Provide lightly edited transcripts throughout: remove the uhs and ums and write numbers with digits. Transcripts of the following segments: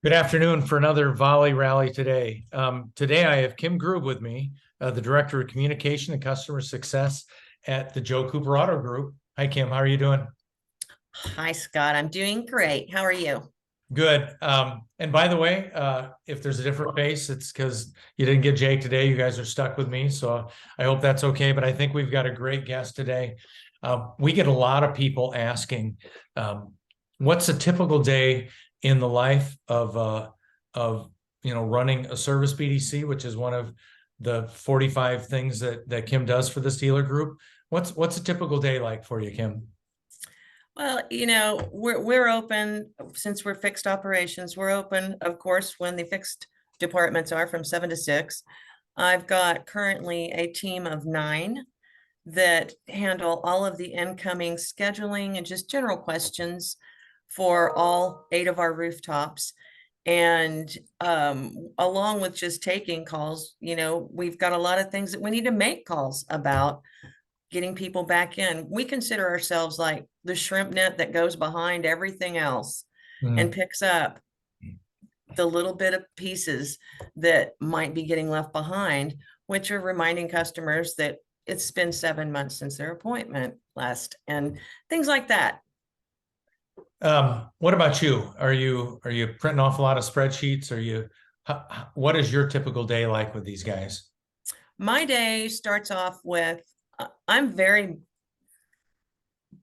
Good afternoon for another Volley Rally today. Today I have Kim Grubb with me, the Director of Communication and Customer Success at the Joe Cooper Auto Group. Hi, Kim. How are you doing? Hi, Scott. I'm doing great. How are you? Good. And by the way, if there's a different face, it's because you didn't get Jake today. You guys are stuck with me, so I hope that's okay. But I think we've got a great guest today. We get a lot of people asking, what's a typical day in the life of running a service BDC, which is one of the 45 things that Kim does for this dealer group. What's a typical day like for you, Kim? Well, we're open since we're fixed operations. We're open, of course, when the fixed departments are from 7 to 6. I've got currently a team of 9 that handle all of the incoming scheduling and just general questions for all 8 of our rooftops. And along with just taking calls, we've got a lot of things that we need to make calls about getting people back in. We consider ourselves like the shrimp net that goes behind everything else and Mm. picks up the little bit of pieces that might be getting left behind, which are reminding customers that it's been 7 months since their appointment last and things like that. What about you? Are you printing off a lot of spreadsheets? What is your typical day like with these guys? My day starts off with I'm very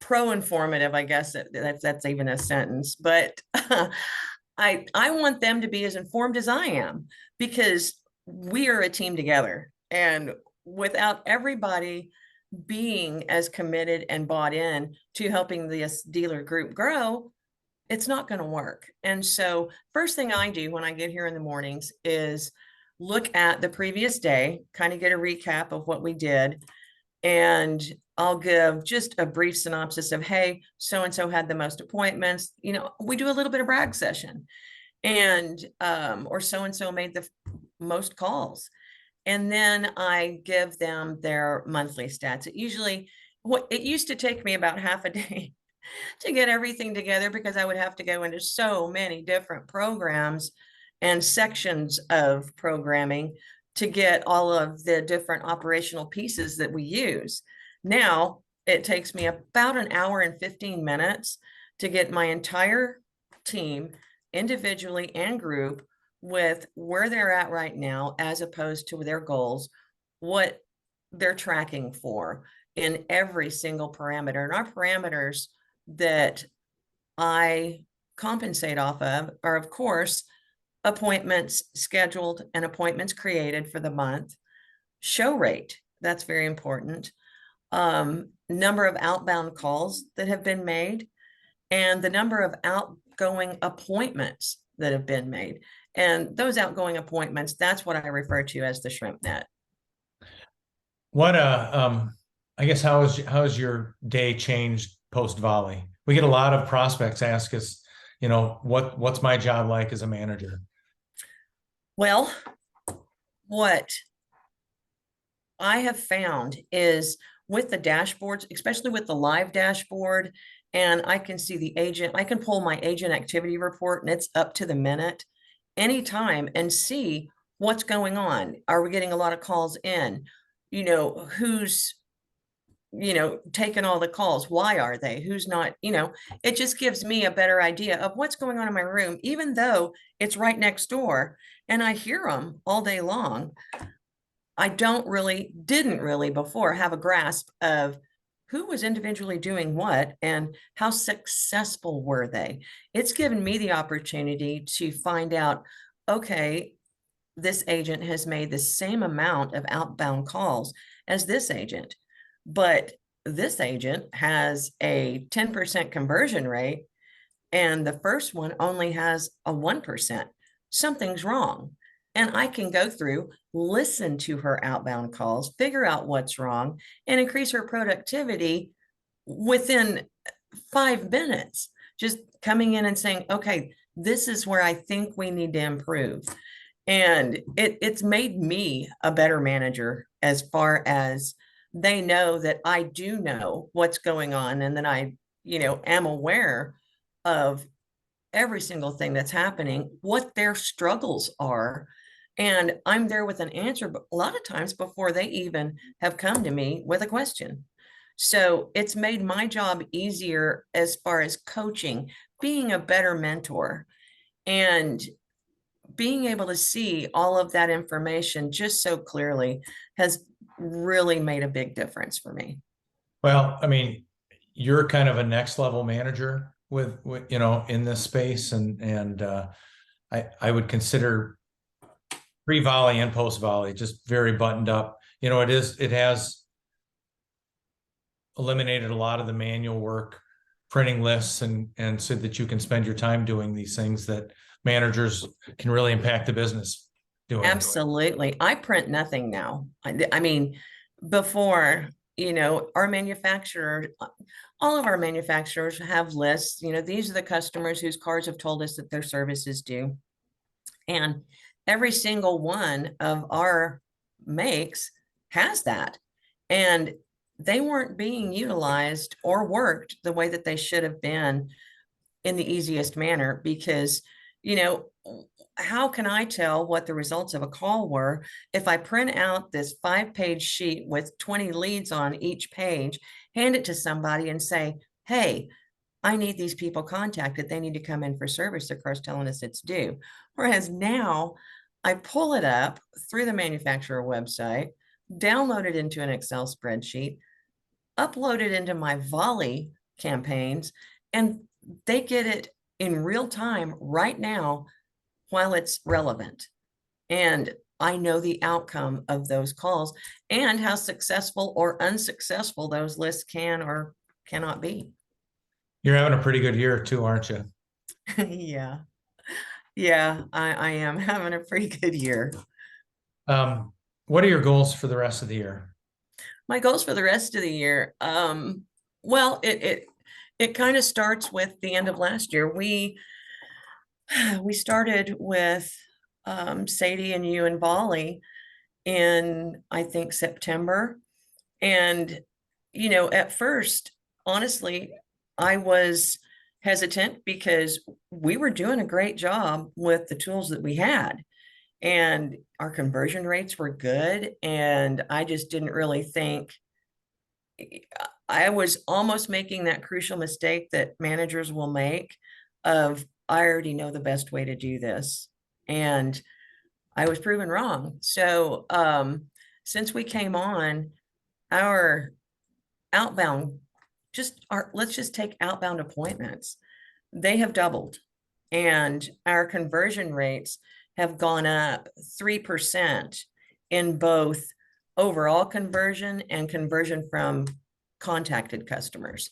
pro-informative, I guess that's even a sentence, but I want them to be as informed as I am because we are a team together. And without everybody being as committed and bought in to helping this dealer group grow, it's not going to work. And so, first thing I do when I get here in the mornings is look at the previous day, kind of get a recap of what we did, and I'll give just a brief synopsis of, hey, so and so had the most appointments. We do a little bit of brag session, and or so and so made the most calls, and then I give them their monthly stats. It used to take me about half a day to get everything together because I would have to go into so many different programs and sections of programming to get all of the different operational pieces that we use. Now it takes me about an hour and 15 minutes to get my entire team individually and group with where they're at right now as opposed to their goals, what they're tracking for in every single parameter. And our parameters that I compensate off of are, of course, appointments scheduled and appointments created for the month, show rate, that's very important, number of outbound calls that have been made, and the number of outgoing appointments that have been made. And those outgoing appointments, that's what I refer to as the shrimp net. What I guess how has your day changed post volley? We get a lot of prospects ask us, what's my job like as a manager? Well, what I have found is with the dashboards, especially with the live dashboard, and I can see the agent, I can pull my agent activity report and it's up to the minute anytime and see what's going on. Are we getting a lot of calls in? Who's taking all the calls? Why are they? Who's not? It just gives me a better idea of what's going on in my room, even though it's right next door and I hear them all day long. I didn't really before have a grasp of who was individually doing what and how successful were they. It's given me the opportunity to find out, okay, this agent has made the same amount of outbound calls as this agent, but this agent has a 10% conversion rate and the first one only has a 1%. Something's wrong. And I can go through, listen to her outbound calls, figure out what's wrong, and increase her productivity within 5 minutes. Just coming in and saying, okay, this is where I think we need to improve. And it's made me a better manager as far as they know that I do know what's going on and that I am aware of every single thing that's happening, what their struggles are. And I'm there with an answer, but a lot of times before they even have come to me with a question. So it's made my job easier as far as coaching, being a better mentor, and being able to see all of that information just so clearly has really made a big difference for me. Well, I mean, you're kind of a next level manager with in this space, and I would consider pre-volley and post-volley just very buttoned up. It has eliminated a lot of the manual work, printing lists, and so that you can spend your time doing these things that managers can really impact the business doing. Absolutely. I print nothing now. I mean, before, our manufacturer, all of our manufacturers have lists, these are the customers whose cars have told us that their service is due. And every single one of our makes has that. And they weren't being utilized or worked the way that they should have been in the easiest manner, because, how can I tell what the results of a call were if I print out this 5-page sheet with 20 leads on each page, hand it to somebody and say, hey, I need these people contacted. They need to come in for service. Their car's telling us it's due. Whereas now I pull it up through the manufacturer website, download it into an Excel spreadsheet, upload it into my Volie campaigns, and they get it in real time right now while it's relevant. And I know the outcome of those calls and how successful or unsuccessful those lists can or cannot be. You're having a pretty good year too, aren't you? Yeah. Yeah, I am having a pretty good year. What are your goals for the rest of the year? My goals for the rest of the year, well, it kind of starts with the end of last year. We started with Sadie and you and Volley in, I think, September. And, at first, honestly, I was hesitant because we were doing a great job with the tools that we had. And our conversion rates were good. And I just didn't really think, I was almost making that crucial mistake that managers will make of, I already know the best way to do this. And I was proven wrong. So since we came on, our outbound, let's just take outbound appointments. They have doubled, and our conversion rates have gone up 3% in both overall conversion and conversion from contacted customers.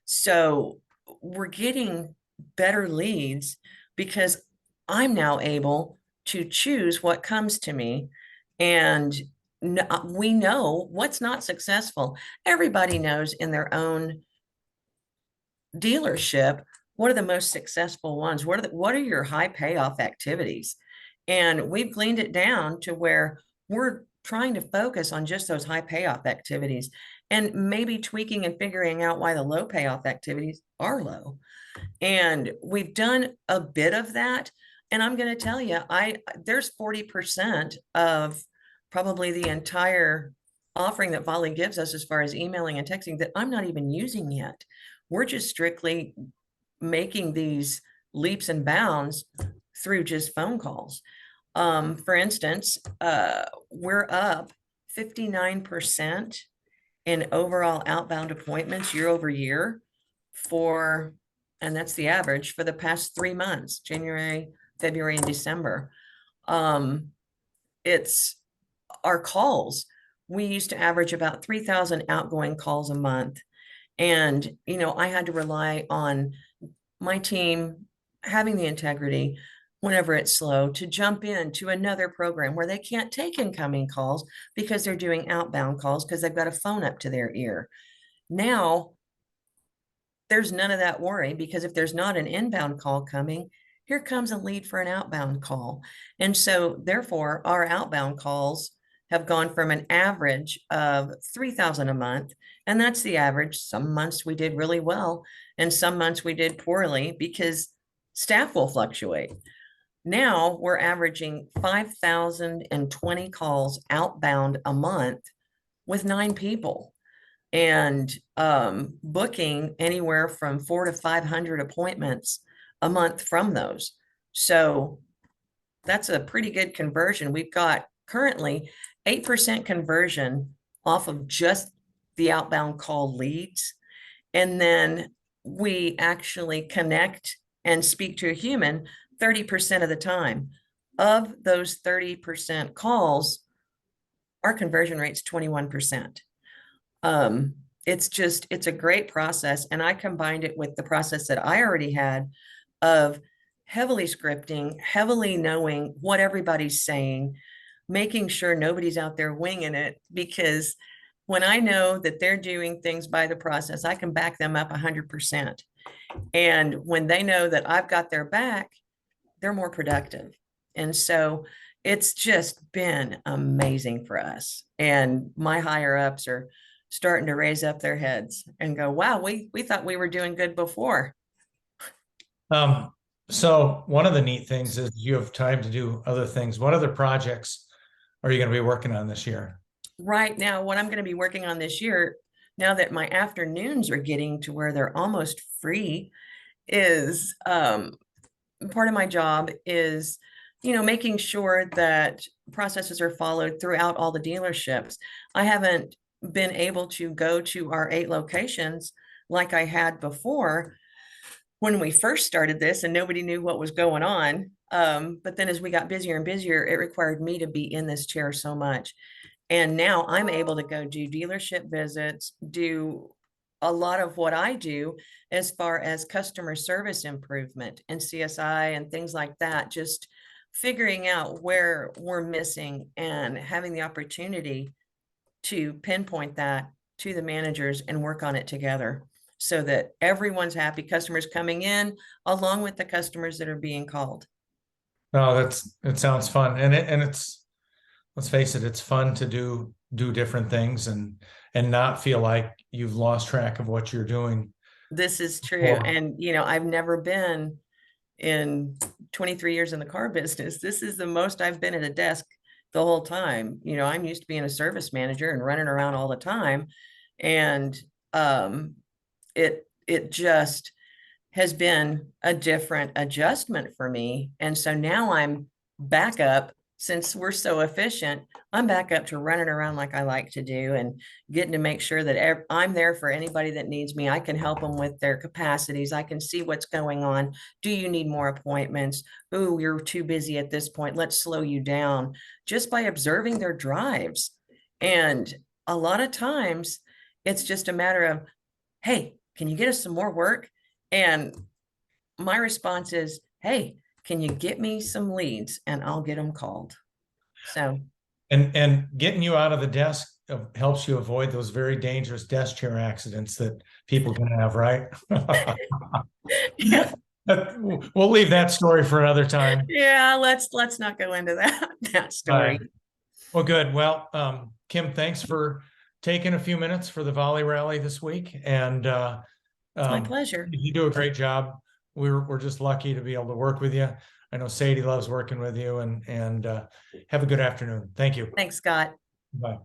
So we're getting better leads because I'm now able to choose what comes to me, and we know what's not successful. Everybody knows in their own dealership what are the most successful ones. What are your high payoff activities? And we've gleaned it down to where we're trying to focus on just those high payoff activities, and maybe tweaking and figuring out why the low payoff activities are low. And we've done a bit of that. And I'm going to tell you, there's 40% of probably the entire offering that Volley gives us as far as emailing and texting that I'm not even using yet. We're just strictly making these leaps and bounds through just phone calls. For instance, we're up 59% in overall outbound appointments year over year and that's the average for the past 3 months, January, February, and December. It's our calls. We used to average about 3,000 outgoing calls a month. And, I had to rely on my team having the integrity whenever it's slow to jump into another program where they can't take incoming calls because they're doing outbound calls because they've got a phone up to their ear. Now, there's none of that worry, because if there's not an inbound call coming, here comes a lead for an outbound call. And so therefore our outbound calls have gone from an average of 3,000 a month. And that's the average. Some months we did really well, and some months we did poorly because staff will fluctuate. Now we're averaging 5,020 calls outbound a month with 9 people, and booking anywhere from 400 to 500 appointments a month from those. So that's a pretty good conversion. We've got currently 8% conversion off of just the outbound call leads. And then we actually connect and speak to a human 30% of the time. Of those 30% calls, our conversion rate's 21%. It's a great process. And I combined it with the process that I already had of heavily scripting, heavily knowing what everybody's saying, making sure nobody's out there winging it, because when I know that they're doing things by the process, I can back them up 100%. And when they know that I've got their back, they're more productive. And so it's just been amazing for us. And my higher ups are starting to raise up their heads and go, wow, we thought we were doing good before. So one of the neat things is you have time to do other things. What other projects are you going to be working on this year? Right now, what I'm going to be working on this year, now that my afternoons are getting to where they're almost free, is part of my job is, making sure that processes are followed throughout all the dealerships. I haven't been able to go to our 8 locations like I had before when we first started this and nobody knew what was going on. But then as we got busier and busier, it required me to be in this chair so much. And now I'm able to go do dealership visits, do a lot of what I do as far as customer service improvement and CSI and things like that, just figuring out where we're missing and having the opportunity to pinpoint that to the managers and work on it together so that everyone's happy, customers coming in along with the customers that are being called. No, it sounds fun. And it's, let's face it, it's fun to do different things and not feel like you've lost track of what you're doing. This is true. And, I've never been in 23 years in the car business. This is the most I've been at a desk the whole time. I'm used to being a service manager and running around all the time. And it just has been a different adjustment for me. And so now I'm back up. Since we're so efficient, I'm back up to running around like I like to do and getting to make sure that I'm there for anybody that needs me. I can help them with their capacities. I can see what's going on. Do you need more appointments? Oh, you're too busy at this point. Let's slow you down, just by observing their drives. And a lot of times it's just a matter of, hey, can you get us some more work? And my response is, hey, can you get me some leads and I'll get them called? So. And getting you out of the desk helps you avoid those very dangerous desk chair accidents that people can have, right? Yeah. We'll leave that story for another time. Yeah, let's not go into that story. Well, good. Well, Kim, thanks for taking a few minutes for the Volie Rally this week. And It's my pleasure. you do a great job. We're just lucky to be able to work with you. I know Sadie loves working with you, and have a good afternoon. Thank you. Thanks, Scott. Bye.